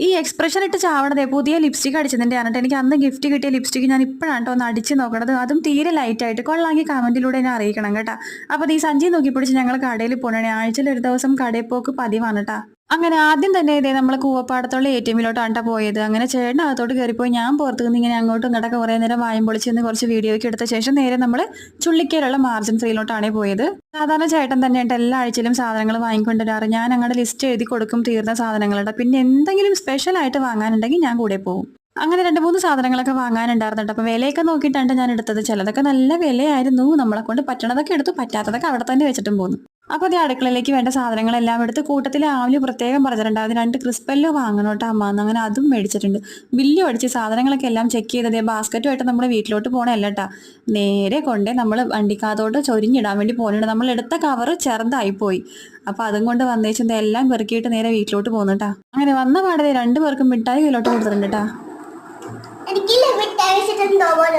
ഈ എക്സ്പ്രഷൻ ഇട്ട് ചാവണതേ പുതിയ ലിപ്സ്റ്റിക് അടിച്ചതിന്റെ ആണ്. എനിക്ക് അന്ന് ഗിഫ്റ്റ് കിട്ടിയ ലിപ്സ്റ്റിക് ഞാൻ ഇപ്പോഴാണ് ഒന്ന് അടിച്ച് നോക്കണത്. അതും തീരെ ലൈറ്റ് ആയിട്ട്. കൊള്ളാമെങ്കിൽ കമന്റിലൂടെ എന്നെ അറിയിക്കണം കേട്ടോ. അപ്പൊ ഈ സഞ്ചി നോക്കി പിടിച്ച് ഞങ്ങൾ കടയിൽ പോകണേ. ആഴ്ചയിൽ ഒരു ദിവസം കടയിൽ പോക്ക് പതിവാണ് കേട്ടാ. അങ്ങനെ ആദ്യം തന്നെ ഇതേ നമ്മൾ കൂവപ്പാടത്തുള്ള ATMിലോട്ടാണ് പോയത്. അങ്ങനെ ചേട്ടൻ അകത്തോട്ട് കയറിപ്പോയി. ഞാൻ പുറത്തു നിന്ന് ഇങ്ങനെ അങ്ങോട്ടും ഇങ്ങോട്ടൊക്കെ കുറേ നേരം വായും പൊളിച്ച് നിന്ന് കുറച്ച് വീഡിയോയ്ക്ക് എടുത്ത ശേഷം നേരെ നമ്മൾ ചുള്ളിക്കലുള്ള മാർജിൻ ഫ്രീയിലോട്ടാണ് പോയത്. സാധാരണ ചേട്ടൻ തന്നെയായിട്ട് എല്ലാ ആഴ്ചയിലും സാധനങ്ങൾ വാങ്ങിക്കൊണ്ടുവരാറ്. ഞാൻ അങ്ങോട്ട് ലിസ്റ്റ് എഴുതി കൊടുക്കും തീർന്ന സാധനങ്ങളുടെ. പിന്നെ എന്തെങ്കിലും സ്പെഷ്യൽ ആയിട്ട് വാങ്ങാനുണ്ടെങ്കിൽ ഞാൻ കൂടെ പോകും. അങ്ങനെ 2-3 സാധനങ്ങളൊക്കെ വാങ്ങാനുണ്ടായിരുന്നുണ്ട്. അപ്പോൾ വിലയൊക്കെ നോക്കിയിട്ടാണ് ഞാൻ എടുത്തത്. ചിലതൊക്കെ നല്ല വിലയായിരുന്നു. നമ്മളെ കൊണ്ട് പറ്റണതൊക്കെ എടുത്തു, പറ്റാത്തതൊക്കെ അവിടെ തന്നെ വെച്ചിട്ടും പോന്നു. അപ്പോൾ അതേ അടുക്കളയിലേക്ക് വേണ്ട സാധനങ്ങളെല്ലാം എടുത്ത് കൂട്ടത്തിൽ ആവല് പ്രത്യേകം പറഞ്ഞിട്ടുണ്ടായിരുന്നു 2 ക്രിസ്പെല്ലോ വാങ്ങണം കേട്ടോ അമ്മ എന്ന്. അങ്ങനെ അതും മേടിച്ചിട്ടുണ്ട്. ബില്ല് അടിച്ച് സാധനങ്ങളൊക്കെ എല്ലാം ചെക്ക് ചെയ്തതേ ബാസ്ക്കറ്റുമായിട്ട് നമ്മുടെ വീട്ടിലോട്ട് പോകണമല്ല കേട്ടോ. നേരെ കൊണ്ടേ നമ്മൾ വണ്ടിക്കകത്തോട്ട് ചൊരിഞ്ഞിടാൻ വേണ്ടി പോകുന്നുണ്ട്. നമ്മൾ എടുത്ത കവറ് ചെറുതായിപ്പോയി. അപ്പോൾ അതും കൊണ്ട് വന്നേച്ചത് എല്ലാം പെറുക്കിയിട്ട് നേരെ വീട്ടിലോട്ട് പോകുന്നു കേട്ടോ. അങ്ങനെ വന്ന പാടേ 2 പേർക്കും മിഠായി കയ്യിലോട്ട് കൊടുത്തിട്ടുണ്ട് കേട്ടോ. എനിക്കില്ല മിഠായി വെച്ചിട്ടുണ്ടോ പോലെ